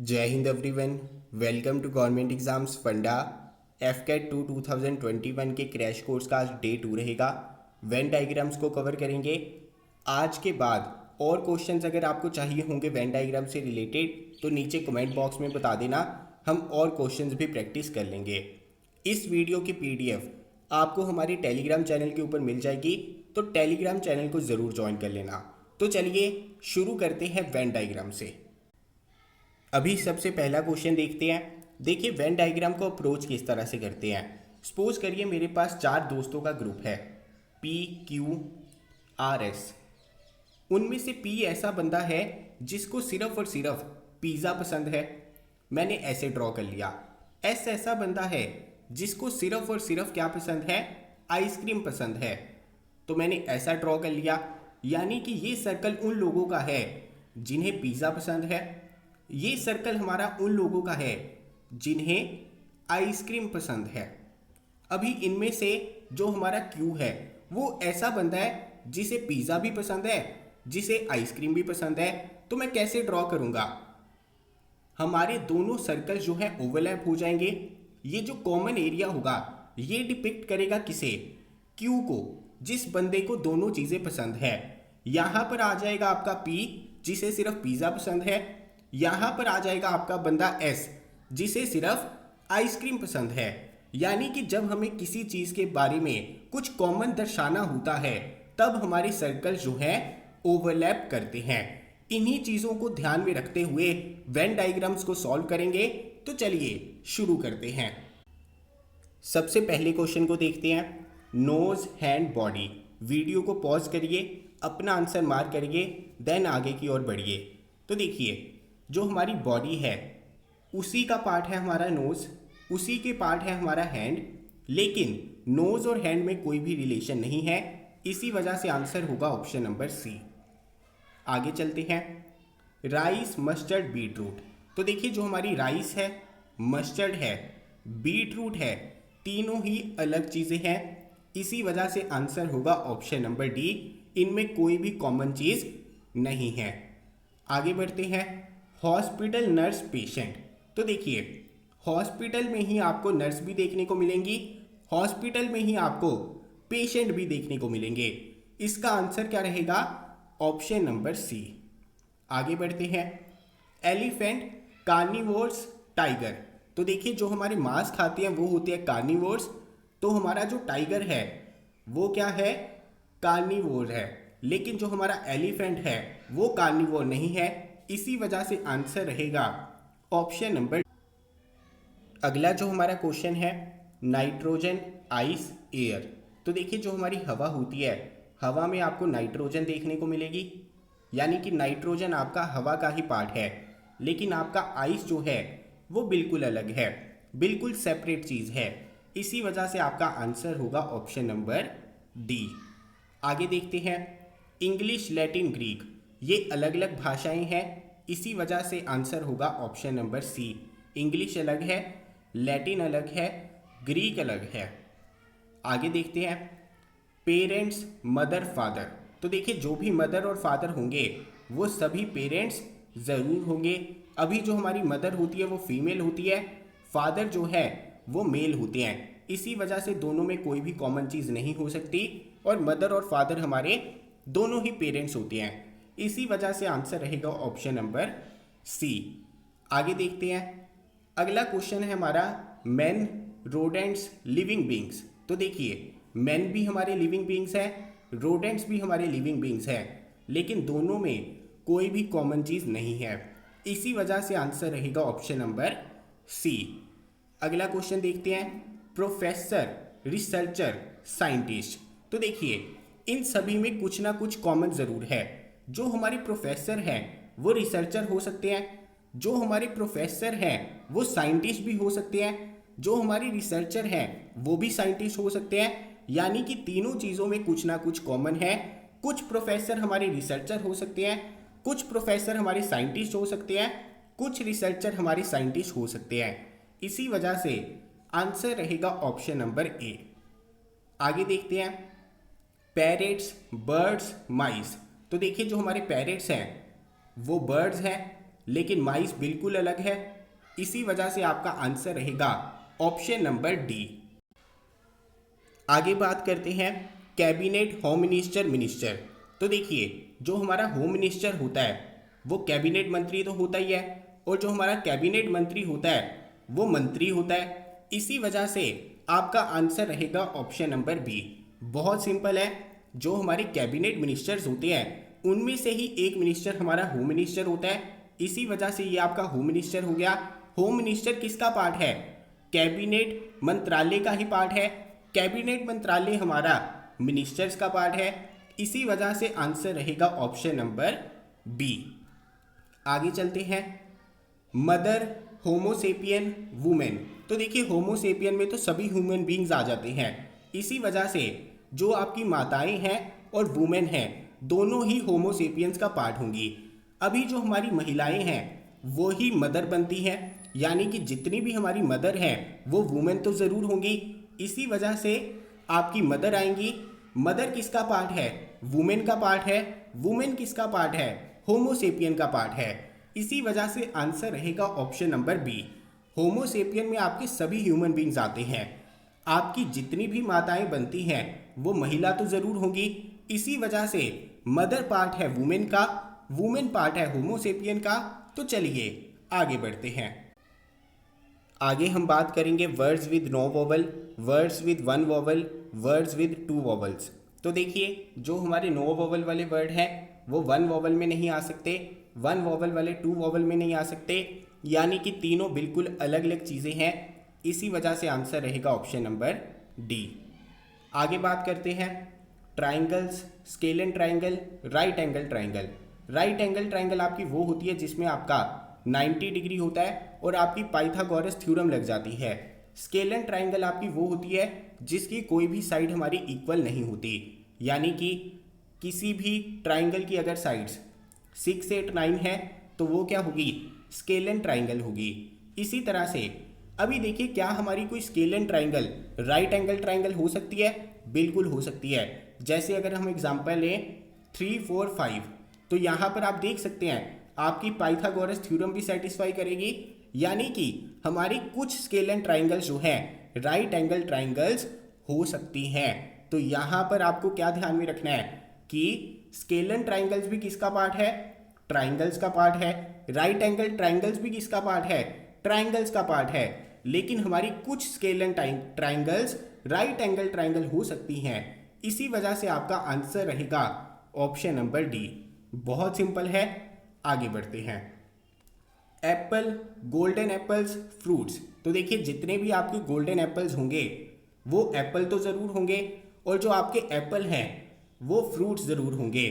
जय हिंद everyone. Welcome to government exams funda एफकेट 2021 के क्रैश कोर्स का आज डे 2 रहेगा। वेन डायग्राम्स को कवर करेंगे आज के बाद। और क्वेश्चंस अगर आपको चाहिए होंगे वेन डायग्राम से रिलेटेड तो नीचे कमेंट बॉक्स में बता देना, हम और क्वेश्चंस भी प्रैक्टिस कर लेंगे। इस वीडियो की पीडीएफ आपको हमारे टेलीग्राम चैनल के ऊपर मिल जाएगी, तो टेलीग्राम चैनल को ज़रूर ज्वाइन कर लेना। तो चलिए शुरू करते हैं वेन डायग्राम से। अभी सबसे पहला क्वेश्चन देखते हैं। देखिए वेन डायग्राम को अप्रोच किस तरह से करते हैं। सपोज करिए मेरे पास 4 दोस्तों का ग्रुप है PQRS। उनमें से P ऐसा बंदा है जिसको सिर्फ और सिर्फ पिज़्ज़ा पसंद है, मैंने ऐसे ड्रॉ कर लिया। S ऐसा बंदा है जिसको सिर्फ और सिर्फ क्या पसंद है, आइसक्रीम पसंद है, तो मैंने ऐसा ड्रॉ कर लिया। यानी कि ये सर्कल उन लोगों का है जिन्हें पिज़्ज़ा पसंद है, ये सर्कल हमारा उन लोगों का है जिन्हें आइसक्रीम पसंद है। अभी इनमें से जो हमारा Q है वो ऐसा बंदा है जिसे पिज़्ज़ा भी पसंद है, जिसे आइसक्रीम भी पसंद है, तो मैं कैसे ड्रॉ करूंगा। हमारे दोनों सर्कल जो है ओवरलैप हो जाएंगे। ये जो कॉमन एरिया होगा ये डिपिक्ट करेगा किसे, Q को, जिस बंदे को दोनों चीज़ें पसंद है। यहाँ पर आ जाएगा आपका P जिसे सिर्फ पिज़्ज़ा पसंद है, यहाँ पर आ जाएगा आपका बंदा S जिसे सिर्फ आइसक्रीम पसंद है। यानी कि जब हमें किसी चीज़ के बारे में कुछ कॉमन दर्शाना होता है तब हमारे सर्कल जो हैं ओवरलैप करते हैं। इन्हीं चीज़ों को ध्यान में रखते हुए वेन डायग्राम्स को सॉल्व करेंगे। तो चलिए शुरू करते हैं। सबसे पहले क्वेश्चन को देखते हैं। Nose hand body. वीडियो को पॉज करिए, अपना आंसर मार्क करिए, देन आगे की ओर बढ़िए। तो देखिए जो हमारी बॉडी है उसी का पार्ट है हमारा नोज, उसी के पार्ट है हमारा हैंड, लेकिन नोज और हैंड में कोई भी रिलेशन नहीं है, इसी वजह से आंसर होगा ऑप्शन नंबर सी। आगे चलते हैं। Rice mustard beetroot. तो देखिए जो हमारी राइस है, मस्टर्ड है, बीट रूट है, तीनों ही अलग चीज़ें हैं, इसी वजह से आंसर होगा ऑप्शन नंबर डी। इनमें कोई भी कॉमन चीज़ नहीं है। आगे बढ़ते हैं। Hospital nurse patient. तो देखिए हॉस्पिटल में ही आपको नर्स भी देखने को मिलेंगी, हॉस्पिटल में ही आपको पेशेंट भी देखने को मिलेंगे, इसका आंसर क्या रहेगा, ऑप्शन नंबर सी। आगे बढ़ते हैं। Elephant, carnivores, tiger. तो देखिए जो हमारे मांस खाते हैं वो होते हैं कार्निवोर्स, तो हमारा जो टाइगर है वो क्या है, कार्निवोर है, लेकिन जो हमारा एलिफेंट है वो कार्निवोर नहीं है, इसी वजह से आंसर रहेगा ऑप्शन नंबर। अगला जो हमारा क्वेश्चन है नाइट्रोजन, आइस, एयर। तो देखिए जो हमारी हवा होती है, हवा में आपको नाइट्रोजन देखने को मिलेगी, यानी कि नाइट्रोजन आपका हवा का ही पार्ट है, लेकिन आपका आइस जो है वो बिल्कुल अलग है, बिल्कुल सेपरेट चीज़ है, इसी वजह से आपका आंसर होगा ऑप्शन नंबर डी। आगे देखते हैं। इंग्लिश, लैटिन, ग्रीक, ये अलग अलग भाषाएं हैं, इसी वजह से आंसर होगा ऑप्शन नंबर सी। इंग्लिश अलग है, लैटिन अलग है, ग्रीक अलग है। आगे देखते हैं। Parents, mother, father. तो देखिए जो भी मदर और फादर होंगे वो सभी पेरेंट्स ज़रूर होंगे। अभी जो हमारी मदर होती है वो फीमेल होती है, फादर जो है वो मेल होते हैं, इसी वजह से दोनों में कोई भी कॉमन चीज़ नहीं हो सकती, और मदर और फादर हमारे दोनों ही पेरेंट्स होते हैं, इसी वजह से आंसर रहेगा ऑप्शन नंबर सी। आगे देखते हैं। अगला क्वेश्चन है हमारा मैन, रोडेंट्स, लिविंग बींग्स। तो देखिए मैन भी हमारे लिविंग बींग्स हैं, रोडेंट्स भी हमारे लिविंग बींग्स हैं, लेकिन दोनों में कोई भी कॉमन चीज़ नहीं है, इसी वजह से आंसर रहेगा ऑप्शन नंबर सी। अगला क्वेश्चन देखते हैं। Professor, researcher, scientist. तो देखिए इन सभी में कुछ ना कुछ कॉमन ज़रूर है। जो हमारे प्रोफेसर हैं वो रिसर्चर हो सकते हैं, जो हमारे प्रोफेसर हैं वो साइंटिस्ट भी हो सकते हैं, जो हमारे रिसर्चर हैं वो भी साइंटिस्ट हो सकते हैं, यानी कि तीनों चीज़ों में कुछ ना कुछ कॉमन है। कुछ प्रोफेसर हमारे रिसर्चर हो सकते हैं, कुछ प्रोफेसर हमारे साइंटिस्ट हो सकते हैं, कुछ रिसर्चर हमारे साइंटिस्ट हो सकते हैं, इसी वजह से आंसर रहेगा ऑप्शन नंबर ए। आगे देखते हैं। पैरेट्स, बर्ड्स, माइस। तो देखिए जो हमारे पैरेट्स हैं वो बर्ड्स हैं, लेकिन माइस बिल्कुल अलग है। इसी वजह से आपका आंसर रहेगा ऑप्शन नंबर डी। आगे बात करते हैं कैबिनेट, होम मिनिस्टर, मिनिस्टर। तो देखिए, जो हमारा होम मिनिस्टर होता है वो कैबिनेट मंत्री तो होता ही है, और जो हमारा कैबिनेट मंत्री होता है वो मंत्री होता है। इसी वजह से आपका आंसर रहेगा ऑप्शन नंबर बी। बहुत सिंपल है, जो हमारे कैबिनेट मिनिस्टर्स होते हैं उनमें से ही एक मिनिस्टर हमारा होम मिनिस्टर होता है। इसी वजह से ये आपका होम मिनिस्टर हो गया। होम मिनिस्टर किसका पार्ट है? कैबिनेट मंत्रालय का ही पार्ट है। कैबिनेट मंत्रालय हमारा मिनिस्टर्स का पार्ट है। इसी वजह से आंसर रहेगा ऑप्शन नंबर बी। आगे चलते हैं, मदर, होमोसेपियन, वुमेन। तो देखिए, होमोसेपियन में तो सभी ह्यूमन बींग्स आ जाते हैं। इसी वजह से जो आपकी माताएं हैं और वुमेन हैं दोनों ही होमोसेपियंस का पार्ट होंगी। अभी जो हमारी महिलाएं हैं वो ही मदर बनती हैं, यानी कि जितनी भी हमारी मदर हैं वो वुमेन तो ज़रूर होंगी। इसी वजह से आपकी मदर आएंगी। मदर किसका पार्ट है? वुमेन का पार्ट है। वुमेन किसका पार्ट है? होमोसेपियन का पार्ट है। इसी वजह से आंसर रहेगा ऑप्शन नंबर बी। होमोसेपियन में आपके सभी ह्यूमन बींग्स आते हैं। आपकी जितनी भी माताएं बनती हैं वो महिला तो ज़रूर होंगी। इसी वजह से मदर पार्ट है वुमेन का, वुमेन पार्ट है होमोसेपियन का। तो चलिए आगे बढ़ते हैं। आगे हम बात करेंगे words with no vowel, words with one vowel, words with two vowels. तो देखिए, जो हमारे नो वोवल वाले वर्ड हैं वो वन वोवल में नहीं आ सकते, वन वोवल वाले टू वोवल में नहीं आ सकते, यानी कि तीनों बिल्कुल अलग अलग चीज़ें हैं। इसी वजह से आंसर रहेगा ऑप्शन नंबर डी। आगे बात करते हैं triangles, scale and triangle, right angle triangle. Right angle triangle आपकी वो होती है जिसमें आपका 90 डिग्री होता है और आपकी पाइथागोरस थ्योरम लग जाती है। स्केल एंड ट्राइंगल आपकी वो होती है जिसकी कोई भी साइड हमारी इक्वल नहीं होती, यानी कि किसी भी ट्राइंगल की अगर साइड्स 6, 8, 9 है तो वो क्या होगी? स्केल एंड ट्राइंगल होगी। इसी तरह से अभी देखिए, क्या हमारी कोई scale and triangle right angle triangle हो सकती है? बिल्कुल हो सकती है। जैसे अगर हम एग्जांपल लें 3, 4, 5, तो यहाँ पर आप देख सकते हैं आपकी पाइथागोरस थ्योरम भी सेटिस्फाई करेगी, यानी कि हमारी कुछ स्केल एंड ट्राइंगल्स जो हैं राइट एंगल ट्राइंगल्स हो सकती हैं। तो यहाँ पर आपको क्या ध्यान में रखना है कि स्केल एंड ट्राइंगल्स भी किसका पार्ट है? ट्राइंगल्स का पार्ट है। राइट एंगल ट्राइंगल्स भी किसका पार्ट है? ट्राइंगल्स का पार्ट है। लेकिन हमारी कुछ scale and triangles right angle triangle हो सकती हैं। इसी वजह से आपका आंसर रहेगा ऑप्शन नंबर डी। बहुत सिंपल है। आगे बढ़ते हैं, एप्पल, गोल्डन एप्पल्स, फ्रूट्स। तो देखिए, जितने भी आपके गोल्डन एप्पल्स होंगे वो एप्पल तो ज़रूर होंगे, और जो आपके एप्पल हैं वो फ्रूट्स ज़रूर होंगे।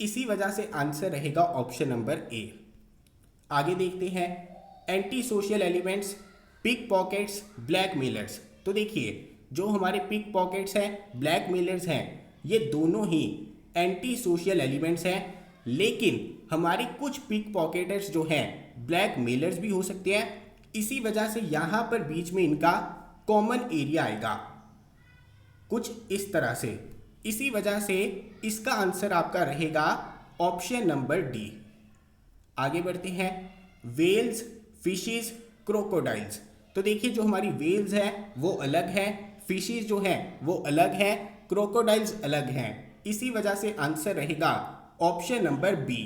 इसी वजह से आंसर रहेगा ऑप्शन नंबर ए। आगे देखते हैं, anti social elements, pickpockets, blackmailers. तो देखिए, जो हमारे पिक पॉकेट्स हैं, ब्लैक मेलर्स हैं, ये दोनों ही एंटी सोशल एलिमेंट्स हैं। लेकिन हमारे कुछ पिक पॉकेटर्स जो हैं ब्लैक मेलर्स भी हो सकते हैं। इसी वजह से यहाँ पर बीच में इनका कॉमन एरिया आएगा कुछ इस तरह से। इसी वजह से इसका आंसर आपका रहेगा ऑप्शन नंबर डी। आगे बढ़ते हैं, वेल्स, फिशेस, क्रोकोडाइल्स। तो देखिए, जो हमारी वेल्स हैं वो अलग हैं, फिशेस जो हैं वो अलग हैं, क्रोकोडाइल्स अलग हैं। इसी वजह से आंसर रहेगा ऑप्शन नंबर बी।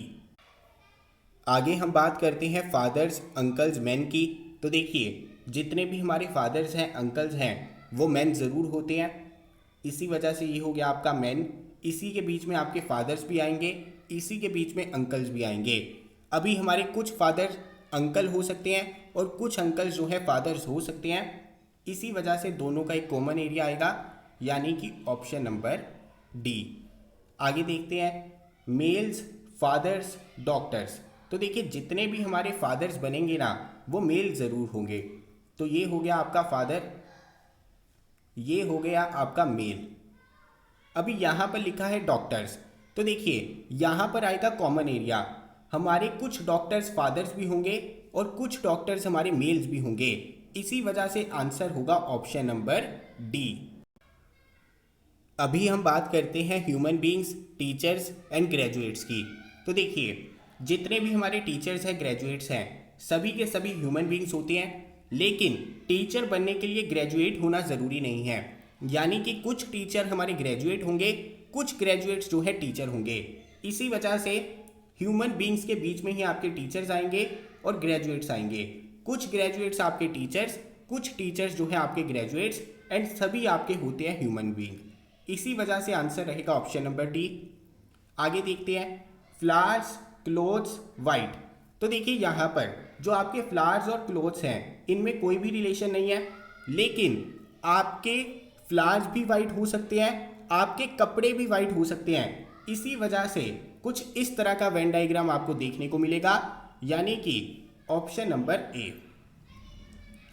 आगे हम बात करते हैं फादर्स, अंकल्स, मैन की। तो देखिए, जितने भी हमारे फादर्स हैं, अंकल्स हैं, वो मैन ज़रूर होते हैं। इसी वजह से ये हो गया आपका मैन। इसी के बीच में आपके फादर्स भी आएंगे, इसी के बीच में अंकल्स भी आएंगे। अभी हमारे कुछ फादर्स अंकल हो सकते हैं और कुछ अंकल्स जो है फादर्स हो सकते हैं। इसी वजह से दोनों का एक कॉमन एरिया आएगा, यानी कि ऑप्शन नंबर डी। आगे देखते हैं, मेल्स, फादर्स, डॉक्टर्स। तो देखिए, जितने भी हमारे फादर्स बनेंगे ना वो मेल ज़रूर होंगे। तो ये हो गया आपका फादर, ये हो गया आपका मेल। अभी यहाँ पर लिखा है डॉक्टर्स। तो देखिए, यहाँ पर आएगा कॉमन एरिया। हमारे कुछ डॉक्टर्स फादर्स भी होंगे और कुछ डॉक्टर्स हमारे मेल्स भी होंगे। इसी वजह से आंसर होगा ऑप्शन नंबर डी। अभी हम बात करते हैं human beings, teachers and graduates की। तो देखिए, जितने भी हमारे टीचर्स हैं, ग्रेजुएट्स हैं, सभी के सभी ह्यूमन बींग्स होते हैं, लेकिन टीचर बनने के लिए ग्रेजुएट होना ज़रूरी नहीं है। यानी कि कुछ टीचर हमारे ग्रेजुएट होंगे, कुछ ग्रेजुएट्स जो है टीचर होंगे। इसी वजह से ह्यूमन बींग्स के बीच में ही आपके टीचर्स आएंगे और ग्रेजुएट्स आएंगे। कुछ ग्रेजुएट्स आपके टीचर्स, कुछ टीचर्स जो है आपके ग्रेजुएट्स, एंड सभी आपके होते हैं ह्यूमन बींग। इसी वजह से आंसर रहेगा ऑप्शन नंबर डी। आगे देखते हैं, फ्लावर्स, क्लोथ्स, वाइट। तो देखिए यहाँ पर जो आपके फ्लावर्स और क्लोथ्स हैं, इनमें कोई भी रिलेशन नहीं है, लेकिन आपके फ्लावर्स भी वाइट हो सकते हैं, आपके कपड़े भी वाइट हो सकते हैं। इसी वजह से कुछ इस तरह का वेन डायग्राम आपको देखने को मिलेगा, यानी कि ऑप्शन नंबर ए।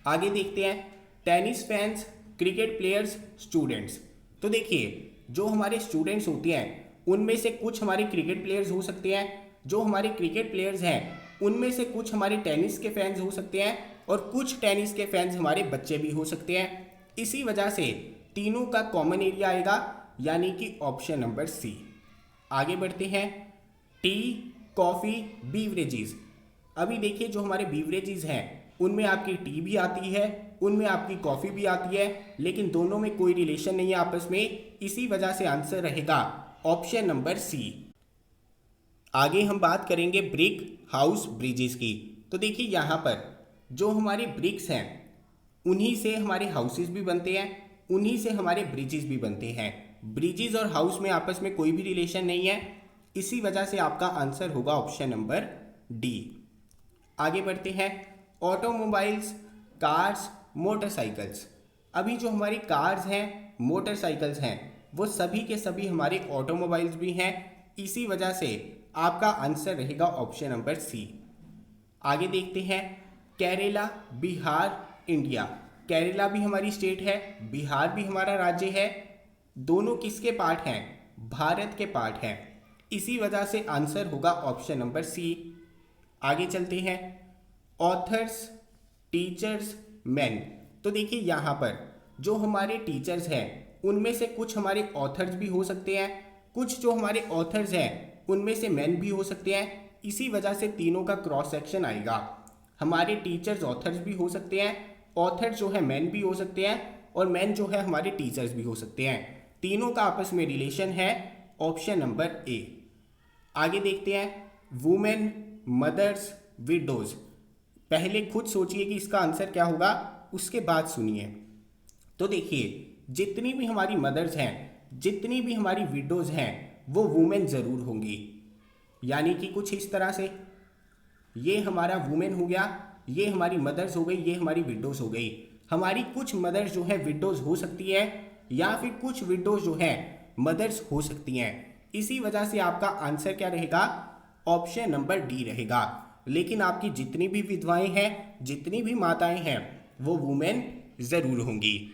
आगे देखते हैं, tennis fans, cricket players, students. तो देखिए जो हमारे स्टूडेंट्स होते हैं उनमें से कुछ हमारे क्रिकेट प्लेयर्स हो सकते हैं, जो हमारे क्रिकेट प्लेयर्स हैं उनमें से कुछ हमारे टेनिस के फैंस हो सकते हैं, और कुछ टेनिस के फैंस हमारे बच्चे भी हो सकते हैं। इसी वजह से तीनों का कॉमन एरिया आएगा, यानी कि ऑप्शन नंबर सी। आगे बढ़ते हैं, टी, कॉफ़ी, बीवरेजेस। अभी देखिए जो हमारे बीवरेजेस हैं उनमें आपकी टी भी आती है, उनमें आपकी कॉफ़ी भी आती है, लेकिन दोनों में कोई रिलेशन नहीं है आपस में। इसी वजह से आंसर रहेगा ऑप्शन नंबर सी। आगे हम बात करेंगे ब्रिक हाउस ब्रिजेस की। तो देखिए यहाँ पर जो हमारे ब्रिक्स हैं उन्हीं से हमारे हाउसेस भी बनते हैं, उन्हीं से हमारे ब्रिजेस भी बनते हैं। ब्रिजेस और हाउस में आपस में कोई भी रिलेशन नहीं है, इसी वजह से आपका आंसर होगा ऑप्शन नंबर डी। आगे बढ़ते हैं, ऑटोमोबाइल्स, कार्स, मोटरसाइकिल्स। अभी जो हमारी कार्स हैं, मोटरसाइकिल्स हैं, वो सभी के सभी हमारे ऑटोमोबाइल्स भी हैं। इसी वजह से आपका आंसर रहेगा ऑप्शन नंबर सी। आगे देखते हैं, केरला, बिहार, इंडिया। केरला भी हमारी स्टेट है, बिहार भी हमारा राज्य है, दोनों किसके पार्ट हैं? भारत के पार्ट हैं। इसी वजह से आंसर होगा ऑप्शन नंबर सी। आगे चलते हैं, ऑथर्स, टीचर्स, मैन। तो देखिए यहाँ पर जो हमारे टीचर्स हैं उनमें से कुछ हमारे ऑथर्स भी हो सकते हैं, कुछ जो हमारे ऑथर्स हैं उनमें से मैन भी हो सकते हैं। इसी वजह से तीनों का क्रॉस सेक्शन आएगा। हमारे टीचर्स ऑथर्स भी हो सकते हैं, ऑथर्स जो है मैन भी हो सकते हैं, और मैन जो है हमारे टीचर्स भी हो सकते हैं। तीनों का आपस में रिलेशन है, ऑप्शन नंबर ए। आगे देखते हैं, वुमेन, मदर्स, विडोज। पहले खुद सोचिए कि इसका आंसर क्या होगा, उसके बाद सुनिए। तो देखिए जितनी भी हमारी मदर्स हैं, जितनी भी हमारी विडोज हैं, वो वुमेन ज़रूर होंगी। यानी कि कुछ इस तरह से, ये हमारा वुमेन हो गया, ये हमारी मदर्स हो गई, ये हमारी विडोज हो गई। हमारी कुछ मदर्स जो है विडोज हो सकती है, या फिर कुछ विडोज जो है मदर्स हो सकती हैं। इसी वजह से आपका आंसर क्या रहेगा, ऑप्शन नंबर डी रहेगा। लेकिन आपकी जितनी भी विधवाएं हैं, जितनी भी माताएं हैं, वो वुमेन ज़रूर होंगी।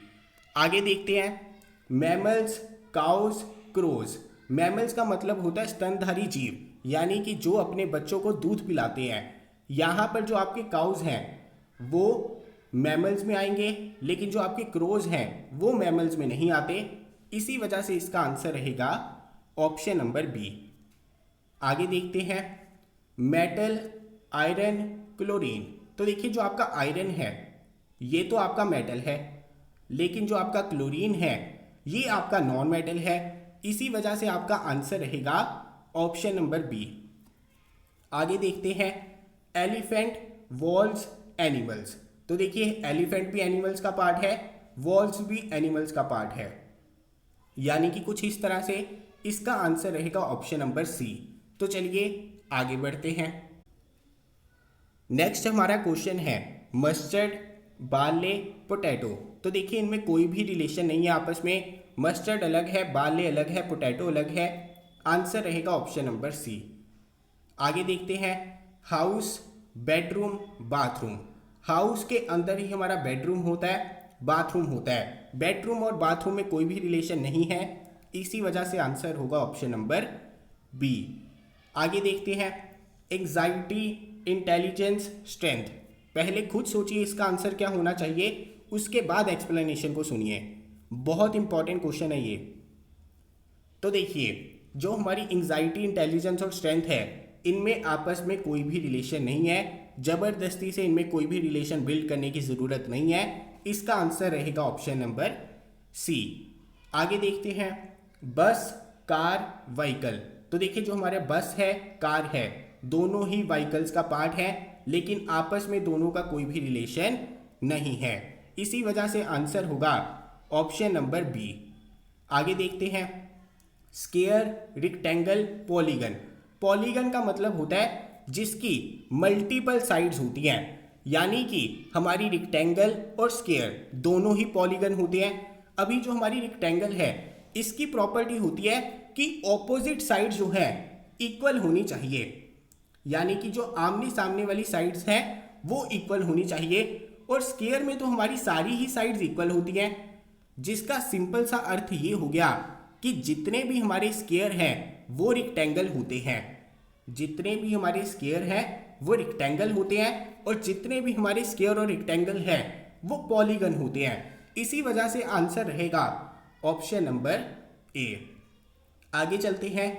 आगे देखते हैं, मैमल्स, काउस, क्रोज। मैमल्स का मतलब होता है स्तनधारी जीव, यानी कि जो अपने बच्चों को दूध पिलाते हैं। यहाँ पर जो आपके काउज हैं वो मैमल्स में आएंगे, लेकिन जो आपके क्रोज हैं वो मैमल्स में नहीं आते। इसी वजह से इसका आंसर रहेगा ऑप्शन नंबर बी। आगे देखते हैं, मेटल, आयरन, क्लोरीन। तो देखिए जो आपका आयरन है ये तो आपका मेटल है, लेकिन जो आपका क्लोरीन है ये आपका नॉन मेटल है। इसी वजह से आपका आंसर रहेगा ऑप्शन नंबर बी। आगे देखते हैं, एलिफेंट, वॉल्स, एनिमल्स। तो देखिए एलिफेंट भी एनिमल्स का पार्ट है, वॉल्स भी एनिमल्स का पार्ट है। यानी कि कुछ इस तरह से इसका आंसर रहेगा ऑप्शन नंबर सी। तो चलिए आगे बढ़ते हैं। नेक्स्ट हमारा क्वेश्चन है, मस्टर्ड, बार्ले, पोटैटो। तो देखिए इनमें कोई भी रिलेशन नहीं है आपस में। मस्टर्ड अलग है, बार्ले अलग है, पोटैटो अलग है। आंसर रहेगा ऑप्शन नंबर सी। आगे देखते हैं, हाउस, बेडरूम, बाथरूम। हाउस के अंदर ही हमारा बेडरूम होता है, बाथरूम होता है। बेडरूम और बाथरूम में कोई भी रिलेशन नहीं है, इसी वजह से आंसर होगा ऑप्शन नंबर बी। आगे देखते हैं, एंजाइटी, इंटेलिजेंस, स्ट्रेंथ। पहले खुद सोचिए इसका आंसर क्या होना चाहिए, उसके बाद एक्सप्लेनेशन को सुनिए। बहुत इंपॉर्टेंट क्वेश्चन है ये। तो देखिए जो हमारी एंजाइटी, इंटेलिजेंस और स्ट्रेंथ है इनमें आपस में कोई भी रिलेशन नहीं है, जबरदस्ती से इनमें कोई भी रिलेशन बिल्ड करने की ज़रूरत नहीं है। इसका आंसर रहेगा ऑप्शन नंबर सी। आगे देखते हैं, बस कार व्हीकल। तो देखिए जो हमारे बस है कार है, दोनों ही व्हीकल्स का पार्ट है, लेकिन आपस में दोनों का कोई भी रिलेशन नहीं है। इसी वजह से आंसर होगा ऑप्शन नंबर बी। आगे देखते हैं, स्क्वायर, रेक्टेंगल, पॉलीगन। पॉलीगन का मतलब होता है जिसकी मल्टीपल साइड्स होती हैं, यानी कि हमारी रेक्टेंगल और स्क्वायर दोनों ही पॉलीगन होते हैं। अभी जो हमारी रेक्टेंगल है इसकी प्रॉपर्टी होती है कि ऑपोजिट साइड जो है इक्वल होनी चाहिए, यानी कि जो आमने सामने वाली साइड्स हैं वो इक्वल होनी चाहिए। और स्क्वायर में तो हमारी सारी ही साइड्स इक्वल होती हैं, जिसका सिंपल सा अर्थ ये हो गया कि जितने भी हमारे स्क्वायर हैं वो रेक्टेंगल होते हैं, जितने भी हमारे स्क्वायर हैं वो रेक्टेंगल होते हैं, और जितने भी हमारे स्क्वायर और रेक्टेंगल हैं वो पॉलीगन होते हैं। इसी वजह से आंसर रहेगा ऑप्शन नंबर ए। आगे चलते हैं,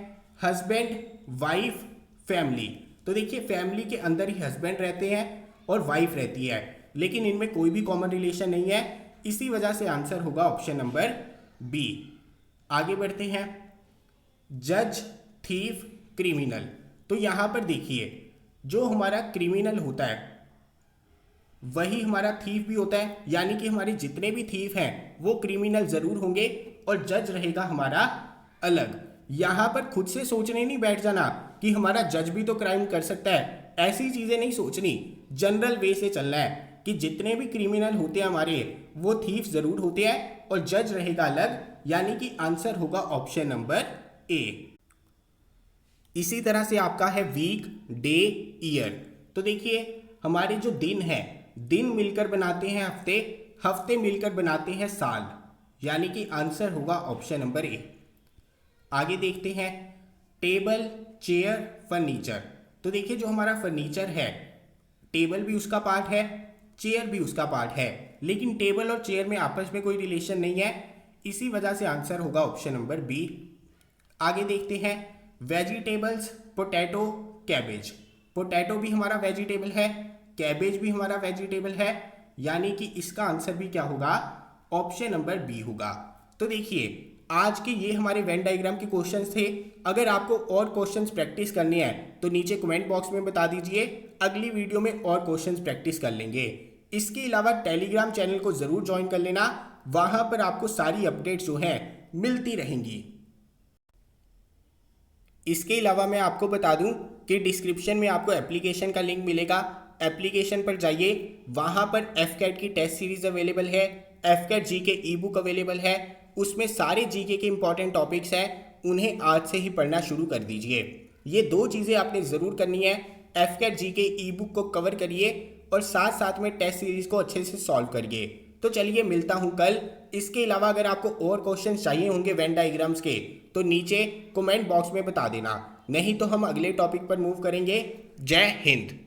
हस्बैंड, वाइफ, फैमिली। तो देखिए फैमिली के अंदर ही हस्बैंड रहते हैं और वाइफ रहती है, लेकिन इनमें कोई भी कॉमन रिलेशन नहीं है। इसी वजह से आंसर होगा ऑप्शन नंबर बी। आगे बढ़ते हैं, जज, थीफ, क्रिमिनल। तो यहां पर देखिए जो हमारा क्रिमिनल होता है वही हमारा थीफ भी होता है, यानी कि हमारे जितने भी थीफ हैं वो क्रिमिनल जरूर होंगे, और जज रहेगा हमारा अलग। यहां पर खुद से सोचने नहीं बैठ जाना कि हमारा जज भी तो क्राइम कर सकता है, ऐसी चीजें नहीं सोचनी, जनरल वे से चलना है कि जितने भी क्रिमिनल होते हैं हमारे वो थीफ जरूर होते हैं, और जज रहेगा अलग, यानी कि आंसर होगा ऑप्शन नंबर ए। इसी तरह से आपका है वीक, डे, ईयर। तो देखिए हमारे जो दिन है, दिन मिलकर बनाते हैं हफ्ते, हफ्ते मिलकर बनाते हैं साल, यानी कि आंसर होगा ऑप्शन नंबर ए। आगे देखते हैं, टेबल, चेयर, फर्नीचर। तो देखिए जो हमारा फर्नीचर है, टेबल भी उसका पार्ट है, चेयर भी उसका पार्ट है, लेकिन टेबल और चेयर में आपस में कोई रिलेशन नहीं है। इसी वजह से आंसर होगा ऑप्शन नंबर बी। आगे देखते हैं, वेजिटेबल्स, पोटैटो, कैबेज। पोटैटो भी हमारा वेजिटेबल है, कैबेज भी हमारा वेजिटेबल है, यानी कि इसका आंसर भी क्या होगा, ऑप्शन नंबर बी होगा। तो देखिए आज के ये हमारे वेन डायग्राम के क्वेश्चंस थे। अगर आपको और क्वेश्चंस प्रैक्टिस करने हैं तो नीचे कमेंट बॉक्स में बता दीजिए, अगली वीडियो में और क्वेश्चंस प्रैक्टिस कर लेंगे। इसके अलावा टेलीग्राम चैनल को जरूर ज्वाइन कर लेना, वहां पर आपको सारी अपडेट्स जो हैं मिलती रहेंगी। इसके अलावा मैं आपको बता दूं कि डिस्क्रिप्शन में आपको एप्लीकेशन का लिंक मिलेगा, एप्लीकेशन पर जाइए, वहां पर एफकेट की टेस्ट सीरीज अवेलेबल है, एफकेट जीके ई बुक अवेलेबल है, उसमें सारे जीके के इंपॉर्टेंट टॉपिक्स हैं, उन्हें आज से ही पढ़ना शुरू कर दीजिए। ये दो चीज़ें आपने ज़रूर करनी है, एफकेट जीके ई बुक को कवर करिए और साथ साथ में टेस्ट सीरीज को अच्छे से सॉल्व करिए। तो चलिए मिलता हूँ कल। इसके अलावा अगर आपको और क्वेश्चन चाहिए होंगे वेन डायग्राम्स के तो नीचे कमेंट बॉक्स में बता देना, नहीं तो हम अगले टॉपिक पर मूव करेंगे। जय हिंद।